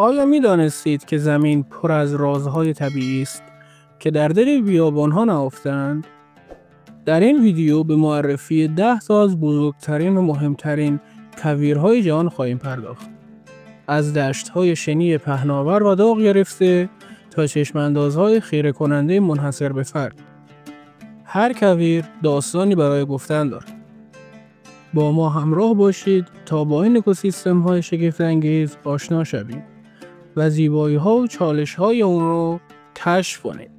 آیا می دانستید که زمین پر از رازهای طبیعی است که در دل بیابان‌ها نهفته‌اند؟ در این ویدیو به معرفی 10 تا از بزرگترین و مهمترین کویرهای جهان خواهیم پرداخت. از دشت‌های شنی پهناور و داغ گرفته تا چشم‌اندازهای خیره کننده منحصر به فرد. هر کویر داستانی برای گفتن دارد. با ما همراه باشید تا با این اکوسیستم‌های شگفت‌انگیز آشنا شویم و زیبایی‌ها و چالش‌های اون رو کشف کنید.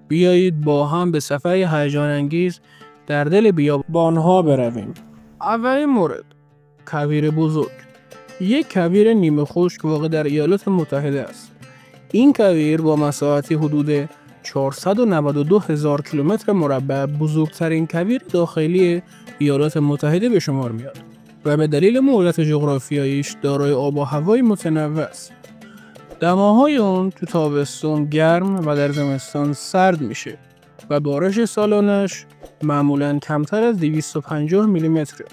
بیایید با هم به سفری هیجان‌انگیز در دل بیابان‌ها برویم. اولین مورد، کویر بزرگ. یک کویر نیمه خشک واقع در ایالات متحده است. این کویر با مساحتی حدود 492,000 کیلومتر مربع بزرگترین کویر داخلی ایالات متحده به شمار میاد و به دلیل موقعیت جغرافیاییش دارای آب و هوای متنوع است. دماهای اون تو تابستون گرم و در زمستان سرد میشه و بارش سالانش معمولاً کمتر از 250 میلیمتره.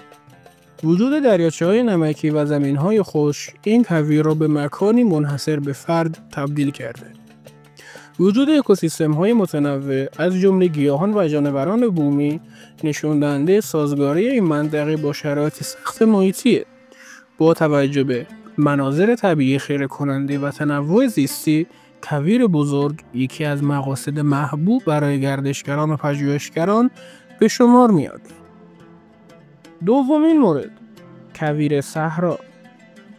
وجود دریاچه‌های نمکی و زمین‌های خشک این کویر را به مکانی منحصر به فرد تبدیل کرده. وجود اکوسیستم‌های متنوع از جمله گیاهان و جانوران بومی نشون دهنده سازگاری این منطقه با شرایط سخت محیطیه. با توجه به مناظر طبیعی خیره کننده و تنوع زیستی، کویر بزرگ یکی از مقاصد محبوب برای گردشگران و پژوهشگران به شمار میاد. دومین مورد، کویر صحرا.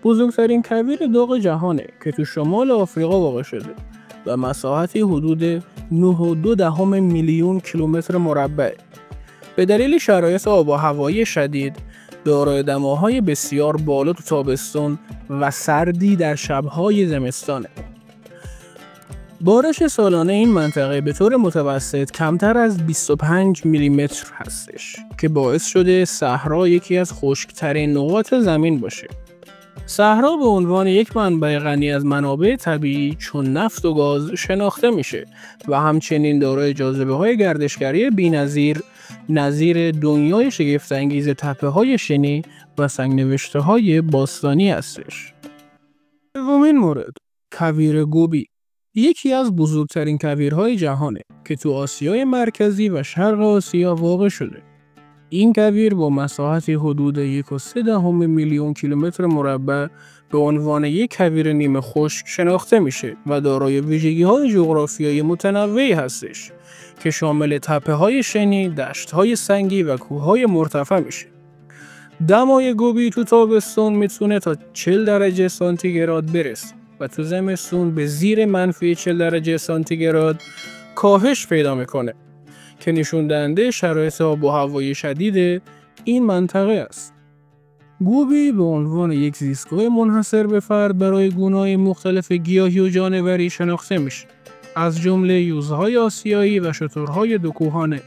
بزرگترین کویر داغ جهانه که تو شمال آفریقا واقع شده و مساحتی حدود 9.2 میلیون کیلومتر مربع. به دلیل شرایط آب و هوایی شدید، دارای دماهای بسیار بالا تو تابستون و سردی در شب‌های زمستانه. بارش سالانه این منطقه به طور متوسط کمتر از 25 میلیمتر هستش که باعث شده صحرا یکی از خشک‌ترین نقاط زمین باشه. صحرا به عنوان یک منبع غنی از منابع طبیعی چون نفت و گاز شناخته میشه و همچنین دارای جاذبه‌های گردشگری بی‌نظیر نظیر دنیای شگفت‌انگیز تپه‌های شنی و سنگ‌نوشته‌های باستانی هستش. سومین مورد، کویر گوبی. یکی از بزرگترین کویرهای جهانه که تو آسیای مرکزی و شرق آسیا واقع شده. این کویر با مساحتی حدود 1.3 میلیون کیلومتر مربع به عنوان یک کویر نیمه خشک شناخته میشه و دارای ویژگی‌های جغرافیایی متنوعی هستش که شامل تپه‌های شنی، دشت‌های سنگی و کوه‌های مرتفع میشه. دمای گوبی تو تابستون میتونه تا 40 درجه سانتیگراد برسه و تو زمستون به زیر منفی 40 درجه سانتیگراد کاهش پیدا میکنه که نشون دهنده شرایط آب و هوایی شدید این منطقه است. گوبی به عنوان یک زیستگاه منحصر به فرد برای گونه‌های مختلف گیاهی و جانوری شناخته میشه، از جمله یوزهای آسیایی و شترهای دوکوهانه.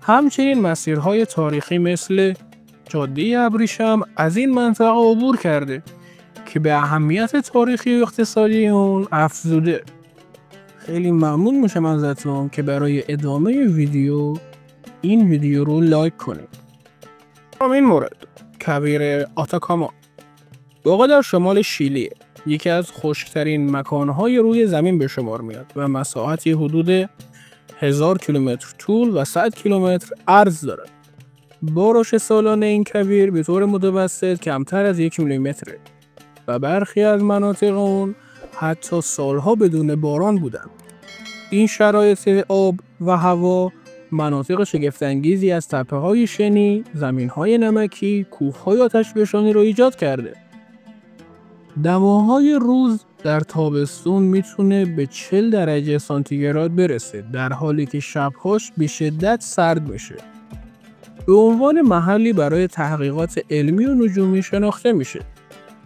همچنین مسیرهای تاریخی مثل جاده ابریشم از این منطقه عبور کرده که به اهمیت تاریخی و اقتصادی اون افزوده. خیلی ممنون میشم ازتون که برای ادامه ویدیو این ویدیو رو لایک کنید. این مورد، کویر آتاکاما. واقع در شمال شیلیه. یکی از خشکترین مکانهای روی زمین به شمار میاد و مساحتی حدود 1000 کیلومتر طول و 100 کیلومتر عرض داره. بارش سالانه این کویر به طور متوسط کمتر از 1 میلیمتره و برخی از مناطق اون حتی سالها بدون باران بودن. این شرایط آب و هوا مناطق شگفت‌انگیزی از تپه‌های شنی، زمین‌های نمکی، کوه‌های آتشفشانی رو ایجاد کرده. دماهای روز در تابستون میتونه به 40 درجه سانتیگراد برسه، در حالی که شب‌هاش به شدت سرد بشه. به عنوان محلی برای تحقیقات علمی و نجومی شناخته میشه.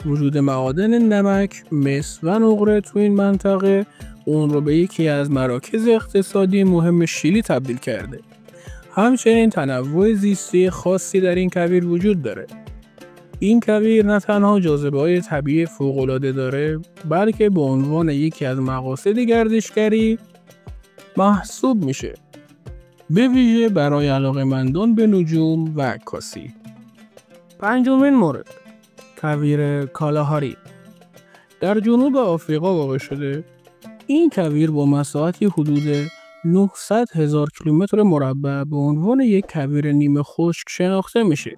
وجود معادن نمک، مس و نقره تو این منطقه اون رو به یکی از مراکز اقتصادی مهم شیلی تبدیل کرده. همچنین تنوع زیستی خاصی در این کویر وجود داره. این کویر نه تنها جاذبه‌های طبیعی فوق‌العاده داره، بلکه به عنوان یکی از مقاصد گردشگری محسوب میشه، به ویژه برای علاقه‌مندان به نجوم و عکاسی. پنجمین مورد، کویر کالاهاری. در جنوب آفریقا واقع شده. این کویر با مساحتی حدود 900,000 کیلومتر مربع به عنوان یک کویر نیمه خشک شناخته میشه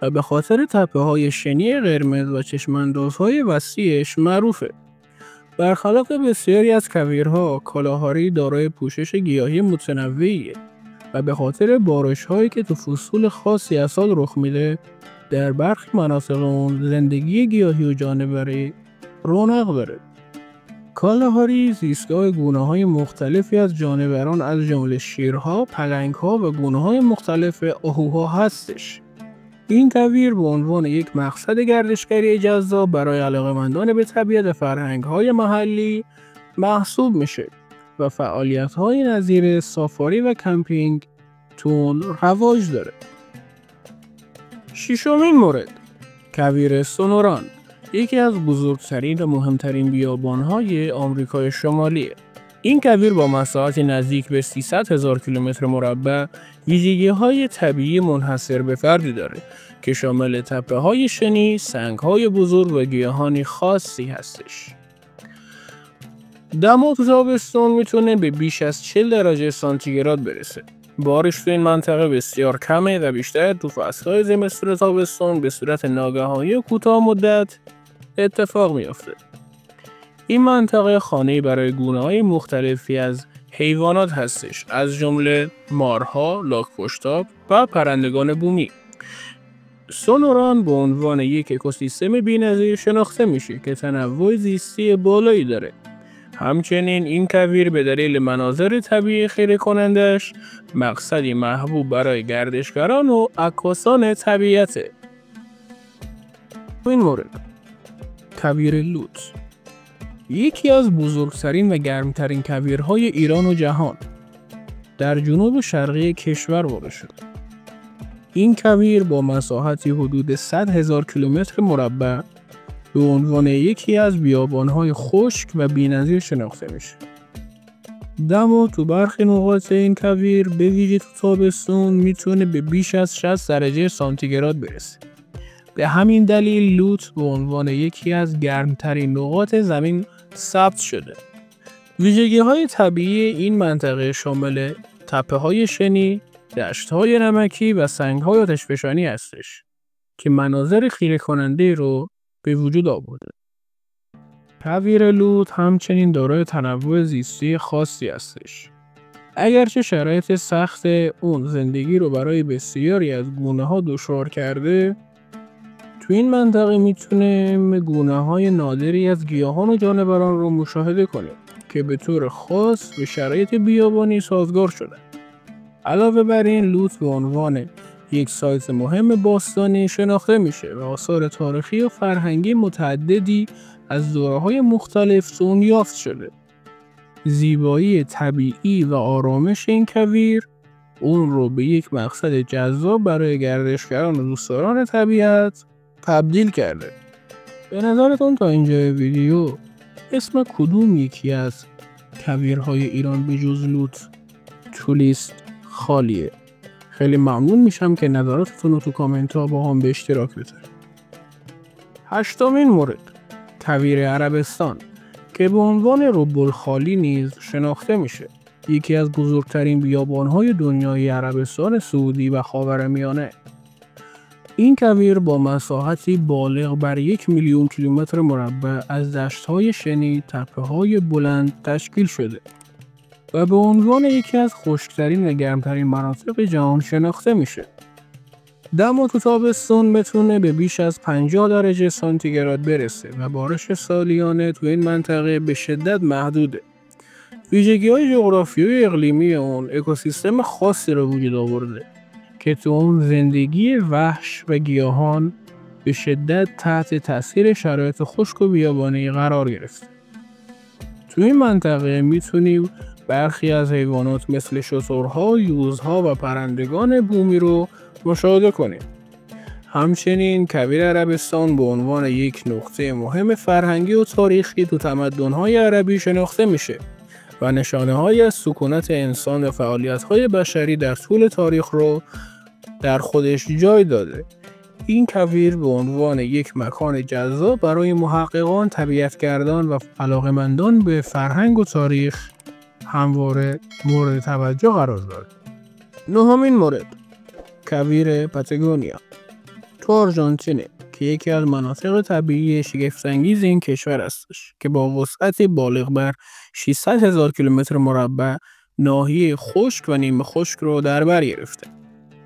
و به خاطر تپه‌های شنی قرمز و چشم‌اندازهای وسیعش معروفه. برخلاف بسیاری از کویرها، کالاهاری دارای پوشش گیاهی متنوعیه و به خاطر بارش‌هایی که تو فصول خاصی از سال رخ میده، در برخی مناطق اون زندگی گیاهی و جانوری رونق داره. کالاهاری زیستگاه گونه‌های مختلفی از جانوران از جمله شیرها، پلنگ‌ها و گونه‌های مختلف آهوها هستش. این کویر به عنوان یک مقصد گردشگری جذاب برای علاقه‌مندان به طبیعت و فرهنگ‌های محلی محسوب میشه و فعالیت‌های نظیر سافاری و کمپینگ تون رواج داره. ششمین مورد، کویر سونوران، یکی از بزرگترین و مهمترین بیابان‌های آمریکای شمالیه. این کویر با مساحتی نزدیک به 300,000 کیلومتر مربع ویژگی‌های طبیعی منحصر به فردی داره که شامل تپه‌های شنی، سنگ‌های بزرگ و گیاهانی خاصی هستش. دما تو تابستون میتونه به بیش از 40 درجه سانتیگراد برسه. بارش تو این منطقه بسیار کمه و بیشتر تو فصل‌های زمستون و تابستون به صورت ناگهانی و کوتاه مدت اتفاق میافته. این منطقه خانه‌ای برای گونه‌های مختلفی از حیوانات هستش، از جمله مارها، لاک‌پشت‌آب و پرندگان بومی. سونوران به عنوان یک اکوسیستم بی‌نظیر شناخته میشه که تنوع زیستی بالایی داره. همچنین این کویر به دلیل مناظر طبیعی خیره کنندش مقصدی محبوب برای گردشگران و عکاسان طبیعته. این مورد، کویر لوت، یکی از بزرگترین و گرمترین کویرهای ایران و جهان، در جنوب شرقی کشور واقع شده. این کویر با مساحتی حدود 100,000 کیلومتر مربع به عنوان یکی از بیابان‌های خشک و بی‌نظیر شناخته میشه. دما تو برخی نقاط این کویر به ویژه تو تابستون میتونه به بیش از 60 درجه سانتیگراد برسه. به همین دلیل لوت به عنوان یکی از گرمترین نقاط زمین ثبت شده. ویژگی‌های طبیعی این منطقه شامل تپه‌های شنی، دشت‌های نمکی و سنگ‌های آتشفشانی هستش که مناظر خیره کننده رو به وجود آورده. کویر لوت همچنین دارای تنوع زیستی خاصی هستش. اگرچه شرایط سخت اون زندگی رو برای بسیاری از گونه‌ها دشوار کرده، تو این منطقه میتونه گونه‌های نادری از گیاهان و جانوران رو مشاهده کنیم که به طور خاص به شرایط بیابانی سازگار شدن. علاوه بر این، لوت به عنوان یک سایت مهم باستانی شناخته میشه و آثار تاریخی و فرهنگی متعددی از دوره‌های مختلف تو اون یافت شده. زیبایی طبیعی و آرامش این کویر اون رو به یک مقصد جذاب برای گردشگران و دوستداران طبیعت تبدیل کرده. به نظرتون تا اینجای ویدیو اسم کدوم یکی از کویرهای ایران به جز لوت تو لیست خالیه؟ خیلی ممنون میشم که نظراتتون رو تو کامنت ها با هم به اشتراک بذارید. هشتمین مورد، کویر عربستان که به عنوان رب الخالی نیز شناخته میشه. یکی از بزرگترین بیابان‌های دنیای عربستان سعودی و خاورمیانه. این کویر با مساحتی بالغ بر 1,000,000 کیلومتر مربع از دشت‌های شنی، تپه‌های بلند تشکیل شده و به عنوان یکی از خشکترین و گرمترین مناطق جهان شناخته میشه. دما تو تابستون میتونه به بیش از 50 درجه سانتیگراد برسه و بارش سالیانه تو این منطقه به شدت محدوده. ویژگی‌های جغرافیایی و اقلیمی اون اکوسیستم خاصی رو وجود آورده که تو اون زندگی وحش و گیاهان به شدت تحت تاثیر شرایط خشک و بیابانی قرار گرفته. تو این منطقه میتونیم برخی از حیوانات مثل شترها، یوزها و پرندگان بومی رو مشاهده کنیم. همچنین کویر عربستان به عنوان یک نقطه مهم فرهنگی و تاریخی تو تمدن‌های عربی شناخته میشه و نشانه‌هایی از سکونت انسان و فعالیت‌های بشری در طول تاریخ رو در خودش جای داده. این کویر به عنوان یک مکان جذاب برای محققان، طبیعتگردان و علاقه‌مندان به فرهنگ و تاریخ همواره مورد توجه قرار دارد. نهمین مورد، کویر پاتاگونیا تو آرژانتین که یکی از مناطق طبیعی شگفت‌انگیز این کشور هستش که با وسعت بالغ بر 600,000 کیلومتر مربع ناحیه خشک و نیمه خشک رو در بر گرفته.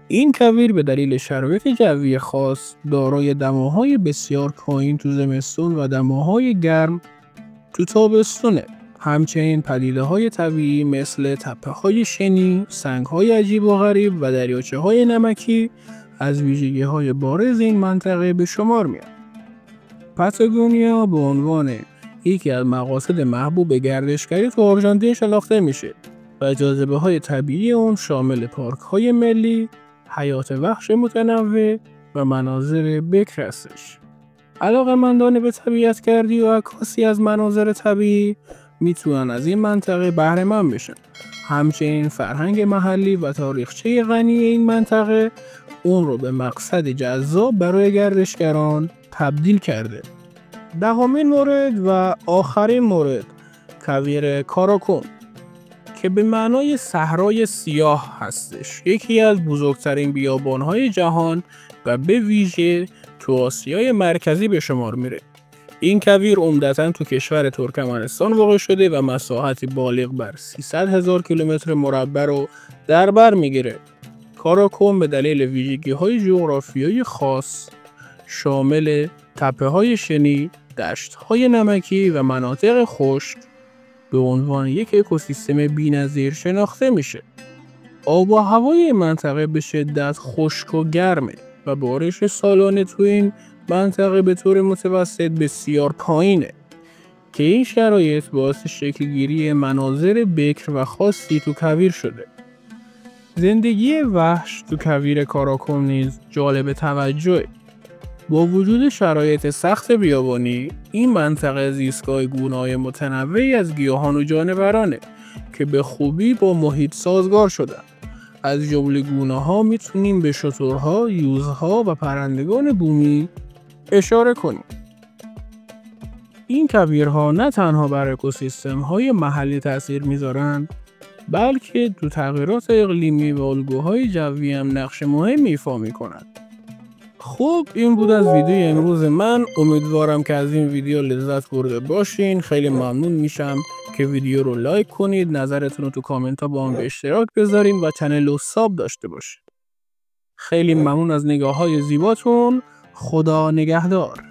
این کویر به دلیل شرایط جوی خاص دارای دماهای بسیار پایین تو زمستون و دماهای گرم تو تابستونه. همچنین پدیده‌های طبیعی مثل تپه‌های شنی، سنگ‌های عجیب و غریب و دریاچه‌های نمکی از ویژگی‌های بارز این منطقه به شمار میاد. پاتاگونیا به عنوان یکی از مقاصد محبوب گردشگری تو آرژانتین شناخته میشه و جاذبه‌های طبیعی اون شامل پارک‌های ملی، حیات وحش متنوع و مناظر بکر هستش. علاقه‌مندان به طبیعت‌گردی و عکاسی از مناظر طبیعی میتونن از این منطقه بهره مند بشن. همچنین فرهنگ محلی و تاریخچه غنی این منطقه اون رو به مقصد جذاب برای گردشگران تبدیل کرده. دهمین مورد و آخرین مورد، کویر کاراکوم که به معنای صحرای سیاه هستش. یکی از بزرگترین بیابان‌های جهان و به ویژه تو آسیای مرکزی به شمار میره. این کویر عمدتاً تو کشور ترکمنستان واقع شده و مساحتی بالغ بر 300,000 کیلومتر مربع رو در بر میگیره. کاراکوم به دلیل ویژگی‌های جغرافیایی خاص شامل تپه‌های شنی، دشت‌های نمکی و مناطق خشک به عنوان یک اکوسیستم بی‌نظیر شناخته میشه. آب و هوای این منطقه به شدت خشک و گرمه و بارش سالانه تو این منطقه به طور متوسط بسیار پایینه که این شرایط باعث شکلگیری مناظر بکر و خاصی تو کویر شده. زندگی وحش تو کویر کاراکوم نیز جالب توجهه. با وجود شرایط سخت بیابانی، این منطقه زیستگاه گونه‌های متنوعی از گیاهان و جانورانه که به خوبی با محیط سازگار شدن. از جمله گونه‌ها میتونیم به شترها، یوزها و پرندگان بومی اشاره کنیم. این کویرها نه تنها بر اکوسیستم‌های محلی تأثیر میذارن، بلکه تو تغییرات اقلیمی و الگوهای جوی هم نقش مهمی ایفا میکنن. خب این بود از ویدیو امروز من. امیدوارم که از این ویدیو لذت برده باشین. خیلی ممنون میشم که ویدیو رو لایک کنید، نظرتون رو تو کامنت ها با هم به اشتراک بذارین و چنل رو ساب داشته باشید. خیلی ممنون از نگاه های زیباتون. خدا نگهدار.